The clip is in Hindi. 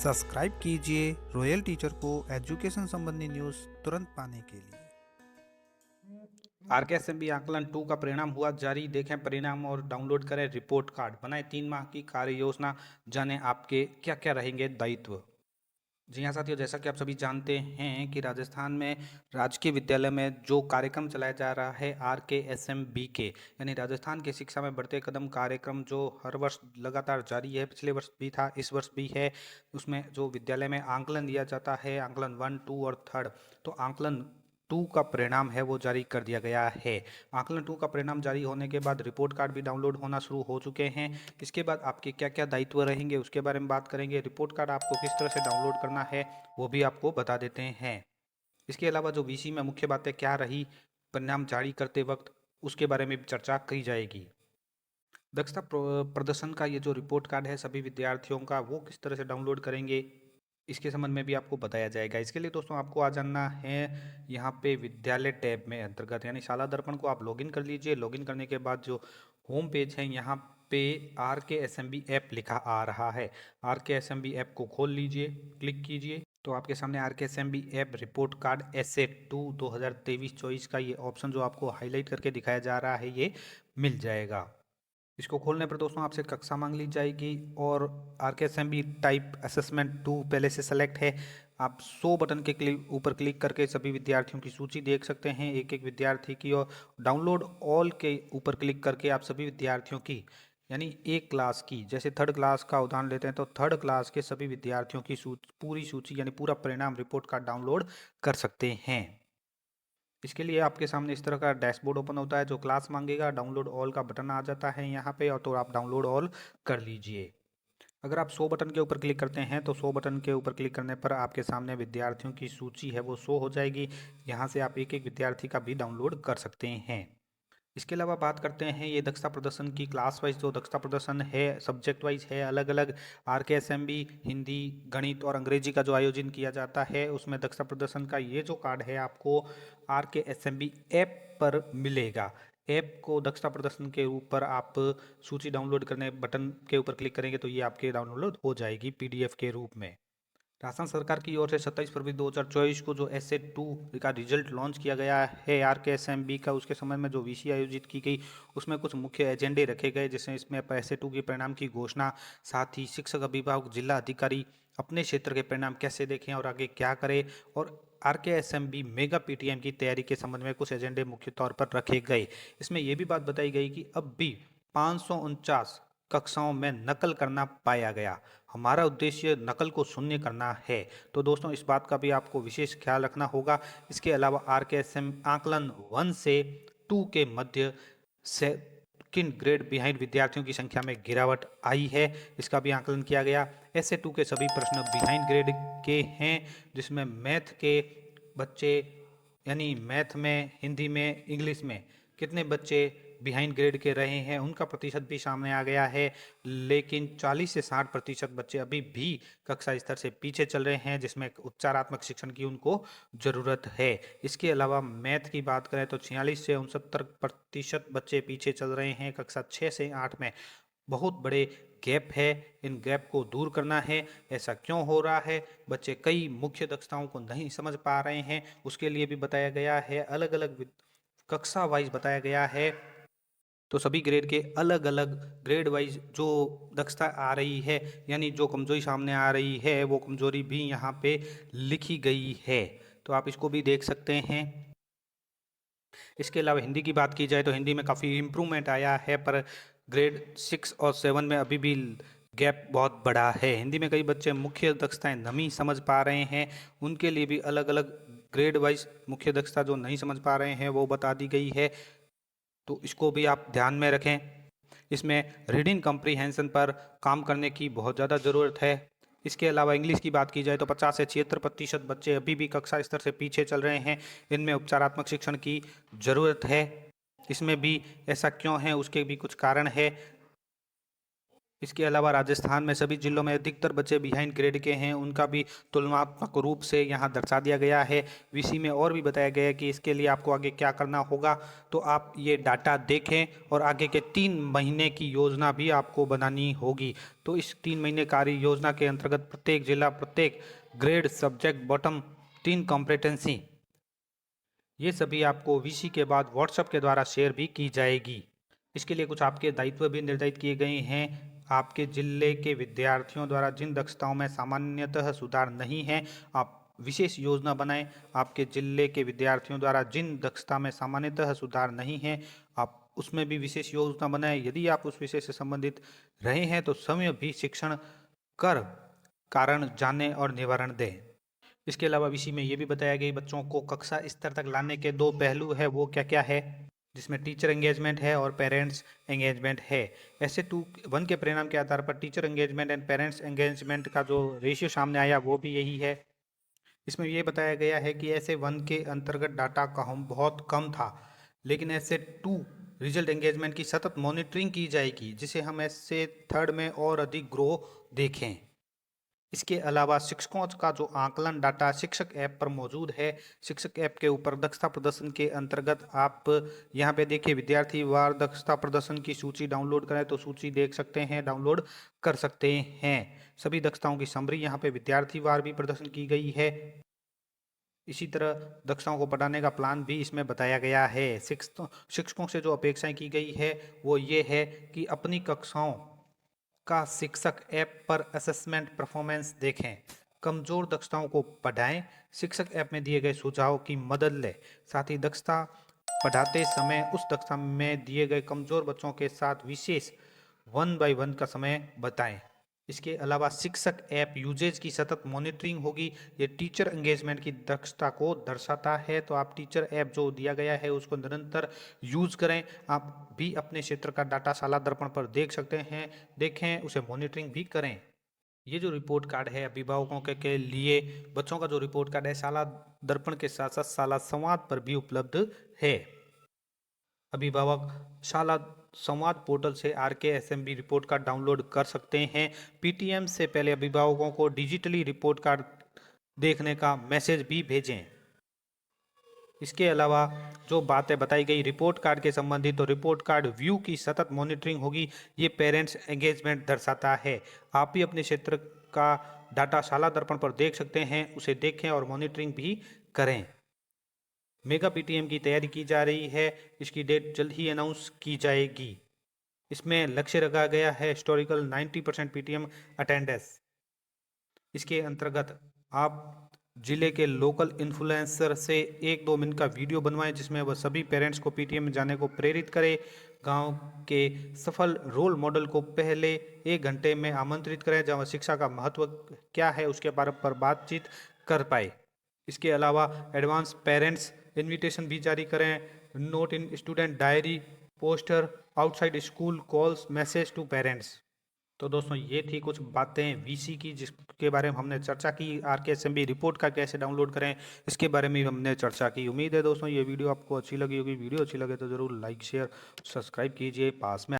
सब्सक्राइब कीजिए रॉयल टीचर को एजुकेशन संबंधी न्यूज़ तुरंत पाने के लिए। आरकेएसएमबी आकलन 2 का परिणाम हुआ जारी। देखें परिणाम और डाउनलोड करें रिपोर्ट कार्ड। बनाए 3 माह की कार्य योजना। जाने आपके क्या क्या रहेंगे दायित्व। जी हाँ साथियों, जैसा कि आप सभी जानते हैं कि राजस्थान में राजकीय विद्यालय में जो कार्यक्रम चलाया जा रहा है आरकेएसएमबी के यानी राजस्थान की शिक्षा में बढ़ते कदम कार्यक्रम, जो हर वर्ष लगातार जारी है। पिछले वर्ष भी था, इस वर्ष भी है। उसमें जो विद्यालय में आंकलन दिया जाता है, आंकलन 1, 2 और 3, तो आंकलन 2 का परिणाम है वो जारी कर दिया गया है। आंकलन 2 का परिणाम जारी होने के बाद रिपोर्ट कार्ड भी डाउनलोड होना शुरू हो चुके हैं। इसके बाद आपके क्या क्या दायित्व रहेंगे उसके बारे में बात करेंगे। रिपोर्ट कार्ड आपको किस तरह से डाउनलोड करना है वो भी आपको बता देते हैं। इसके अलावा जो वीसी में मुख्य बातें क्या रही परिणाम जारी करते वक्त, उसके बारे में भी चर्चा की जाएगी। दक्षता प्रदर्शन का ये जो रिपोर्ट कार्ड है सभी विद्यार्थियों का, वो किस तरह से डाउनलोड करेंगे इसके संबंध में भी आपको बताया जाएगा। इसके लिए दोस्तों आपको आ जाना है यहाँ पे विद्यालय टैब में अंतर्गत, यानी शाला दर्पण को आप लॉगिन कर लीजिए। लॉगिन करने के बाद जो होम पेज है यहाँ पे आरकेएसएमबी ऐप लिखा आ रहा है। आरकेएसएमबी ऐप को खोल लीजिए, क्लिक कीजिए तो आपके सामने आरकेएसएमबी ऐप रिपोर्ट कार्ड SA2 2023-24 का ये ऑप्शन जो आपको हाईलाइट करके दिखाया जा रहा है ये मिल जाएगा। इसको खोलने पर दोस्तों आपसे कक्षा मांग ली जाएगी और आरकेएसएमबी टाइप असेसमेंट 2 पहले से सेलेक्ट है। आप 100 बटन के ऊपर क्लिक करके सभी विद्यार्थियों की सूची देख सकते हैं, एक एक विद्यार्थी की। और डाउनलोड ऑल के ऊपर क्लिक करके आप सभी विद्यार्थियों की यानी एक क्लास की, जैसे 3rd क्लास का उदाहरण लेते हैं तो 3rd क्लास के सभी विद्यार्थियों की पूरी सूची यानी पूरा परिणाम रिपोर्ट कार्ड डाउनलोड कर सकते हैं। इसके लिए आपके सामने इस तरह का डैशबोर्ड ओपन होता है। जो क्लास मांगेगा डाउनलोड ऑल का बटन आ जाता है यहाँ पे, और तो आप डाउनलोड ऑल कर लीजिए। अगर आप 100 बटन के ऊपर क्लिक करते हैं तो 100 बटन के ऊपर क्लिक करने पर आपके सामने विद्यार्थियों की सूची है वो शो हो जाएगी। यहाँ से आप एक एक विद्यार्थी का भी डाउनलोड कर सकते हैं। इसके अलावा बात करते हैं ये दक्षता प्रदर्शन की। क्लास वाइज जो दक्षता प्रदर्शन है सब्जेक्ट वाइज है अलग अलग। आरकेएसएमबी हिंदी, गणित और अंग्रेजी का जो आयोजन किया जाता है उसमें दक्षता प्रदर्शन का ये जो कार्ड है आपको आरकेएसएमबी ऐप पर मिलेगा। ऐप को दक्षता प्रदर्शन के ऊपर आप सूची डाउनलोड करने बटन के ऊपर क्लिक करेंगे तो ये आपके डाउनलोड हो जाएगी PDF के रूप में। राजस्थान सरकार की ओर से 27 फरवरी 2024 को जो SA2 का रिजल्ट लॉन्च किया गया है आरकेएसएमबी का, उसके संबंध में जो वीसी आयोजित की गई उसमें कुछ मुख्य एजेंडे रखे गए, जिसमें इसमें SA2 के परिणाम की घोषणा, साथ ही शिक्षक, अभिभावक, जिला अधिकारी अपने क्षेत्र के परिणाम कैसे देखें और आगे क्या करें, और आरकेएसएमबी मेगा PTM की तैयारी के संबंध में कुछ एजेंडे मुख्य तौर पर रखे गए। इसमें यह भी बात बताई गई कि अब भी 549 कक्षाओं में नकल करना पाया गया। हमारा उद्देश्य नकल को शून्य करना है। तो दोस्तों इस बात का भी आपको विशेष ख्याल रखना होगा। इसके अलावा आरकेएसएम आकलन 1 से 2 के मध्य सेकंड ग्रेड बिहाइंड विद्यार्थियों की संख्या में गिरावट आई है, इसका भी आकलन किया गया। SA2 के सभी प्रश्न बिहाइंड ग्रेड के हैं, जिसमें मैथ के बच्चे यानी मैथ में, हिंदी में, इंग्लिश में कितने बच्चे बिहाइंड ग्रेड के रहे हैं उनका प्रतिशत भी सामने आ गया है। लेकिन 40 से 60% बच्चे अभी भी कक्षा स्तर से पीछे चल रहे हैं, जिसमें उपचारात्मक शिक्षण की उनको ज़रूरत है। इसके अलावा मैथ की बात करें तो 46 से 69% बच्चे पीछे चल रहे हैं कक्षा 6 से 8 में। बहुत बड़े गैप है, इन गैप को दूर करना है। ऐसा क्यों हो रहा है? बच्चे कई मुख्य दक्षताओं को नहीं समझ पा रहे हैं, उसके लिए भी बताया गया है। अलग अलग कक्षा वाइज बताया गया है, तो सभी ग्रेड के अलग अलग ग्रेड वाइज जो दक्षता आ रही है यानी जो कमजोरी सामने आ रही है वो कमजोरी भी यहाँ पे लिखी गई है, तो आप इसको भी देख सकते हैं। इसके अलावा हिंदी की बात की जाए तो हिंदी में काफ़ी इम्प्रूवमेंट आया है, पर ग्रेड 6 और 7 में अभी भी गैप बहुत बड़ा है। हिंदी में कई बच्चे मुख्य दक्षताएं नहीं समझ पा रहे हैं, उनके लिए भी अलग अलग ग्रेड वाइज मुख्य दक्षता जो नहीं समझ पा रहे हैं वो बता दी गई है, तो इसको भी आप ध्यान में रखें। इसमें रीडिंग कम्प्रीहेंशन पर काम करने की बहुत ज़्यादा ज़रूरत है। इसके अलावा इंग्लिश की बात की जाए तो 50 से 76% बच्चे अभी भी कक्षा स्तर से पीछे चल रहे हैं, इनमें उपचारात्मक शिक्षण की ज़रूरत है। इसमें भी ऐसा क्यों है उसके भी कुछ कारण है। इसके अलावा राजस्थान में सभी जिलों में अधिकतर बच्चे बिहाइंड ग्रेड के हैं, उनका भी तुलनात्मक रूप से यहाँ दर्शा दिया गया है। वीसी में और भी बताया गया है कि इसके लिए आपको आगे क्या करना होगा, तो आप ये डाटा देखें और आगे के 3 महीने की योजना भी आपको बनानी होगी। तो इस 3 महीने कार्य योजना के अंतर्गत प्रत्येक जिला, प्रत्येक ग्रेड, सब्जेक्ट, बॉटम 3 कॉम्पिटेंसी, ये सभी आपको वीसी के बाद व्हाट्सएप के द्वारा शेयर भी की जाएगी। इसके लिए कुछ आपके दायित्व भी निर्धारित किए गए हैं। आपके जिले के विद्यार्थियों द्वारा जिन दक्षताओं में सामान्यतः सुधार नहीं है, आप विशेष योजना बनाएं। आपके जिले के विद्यार्थियों द्वारा जिन दक्षता में सामान्यतः सुधार नहीं है, आप उसमें भी विशेष योजना बनाएं। यदि आप उस विषय से संबंधित रहे हैं तो समय भी शिक्षण कर कारण जाने और निवारण दें। इसके अलावा विषय में ये भी बताया गया बच्चों को कक्षा स्तर तक लाने के 2 पहलू है, वो क्या क्या है, जिसमें टीचर एंगेजमेंट है और पेरेंट्स एंगेजमेंट है। ऐसे 2:1 के परिणाम के आधार पर teacher engagement and parents engagement का जो रेशियो सामने आया वो भी यही है। इसमें ये बताया गया है कि ऐसे 1 के अंतर्गत डाटा का हम बहुत कम था, लेकिन ऐसे 2 रिजल्ट एंगेजमेंट की सतत मॉनिटरिंग की जाएगी, जिसे हम ऐसे 3rd में और अधिक ग्रो देखें। इसके अलावा शिक्षकों का जो आकलन डाटा शिक्षक ऐप पर मौजूद है, शिक्षक ऐप के ऊपर दक्षता प्रदर्शन के अंतर्गत आप यहाँ पे देखिए विद्यार्थी वार दक्षता प्रदर्शन की सूची डाउनलोड करें तो सूची देख सकते हैं, डाउनलोड कर सकते हैं। सभी दक्षताओं की समरी यहाँ पे विद्यार्थी वार भी प्रदर्शन की गई है। इसी तरह दक्षताओं को बढ़ाने का प्लान भी इसमें बताया गया है। शिक्षकों से जो अपेक्षाएं की गई है वो ये है कि अपनी कक्षाओं का शिक्षक ऐप पर असेसमेंट परफॉर्मेंस देखें, कमजोर दक्षताओं को बढ़ाएं, शिक्षक ऐप में दिए गए सुझाव की मदद लें, साथ ही दक्षता बढ़ाते समय उस दक्षता में दिए गए कमजोर बच्चों के साथ विशेष 1 by 1 का समय बताएं। इसके अलावा शिक्षक ऐप यूजेज की सतत मॉनिटरिंग होगी। ये टीचर एंगेजमेंट की दक्षता को दर्शाता है, तो आप टीचर ऐप जो दिया गया है उसको निरंतर यूज करें। आप भी अपने क्षेत्र का डाटा शाला दर्पण पर देख सकते हैं, देखें, उसे मॉनिटरिंग भी करें। ये जो रिपोर्ट कार्ड है अभिभावकों के लिए, बच्चों का जो रिपोर्ट कार्ड है शाला दर्पण के साथ साथ शाला संवाद पर भी उपलब्ध है। अभिभावक शाला संवाद पोर्टल से RKSMB रिपोर्ट कार्ड डाउनलोड कर सकते हैं। PTM से पहले अभिभावकों को डिजिटली रिपोर्ट कार्ड देखने का मैसेज भी भेजें। इसके अलावा जो बातें बताई गई रिपोर्ट कार्ड के संबंधित, तो रिपोर्ट कार्ड व्यू की सतत मॉनिटरिंग होगी। ये पेरेंट्स एंगेजमेंट दर्शाता है। आप भी अपने क्षेत्र का डाटा शाला दर्पण पर देख सकते हैं, उसे देखें और मॉनिटरिंग भी करें। मेगा PTM की तैयारी की जा रही है, इसकी डेट जल्द ही अनाउंस की जाएगी। इसमें लक्ष्य रखा गया है हिस्टोरिकल 90% PTM अटेंडेंस। इसके अंतर्गत आप जिले के लोकल इन्फ्लुएंसर से 1-2 मिनट का वीडियो बनवाएं, जिसमें वह सभी पेरेंट्स को PTM में जाने को प्रेरित करे। गांव के सफल रोल मॉडल को पहले 1 घंटे में आमंत्रित करें, जहां शिक्षा का महत्व क्या है उसके बारे पर बातचीत कर पाए। इसके अलावा एडवांस पेरेंट्स इनविटेशन भी जारी करें। Note in student diary, poster, outside school calls, message to parents. तो दोस्तों ये थी कुछ बातें वीसी की जिसके बारे में हमने चर्चा की। RKSMB रिपोर्ट का कैसे डाउनलोड करें इसके बारे में हमने चर्चा की। उम्मीद है दोस्तों ये वीडियो आपको अच्छी लगी होगी। वीडियो अच्छी लगे तो ज़रूर लाइक, शेयर, सब्सक्राइब कीजिए। पास में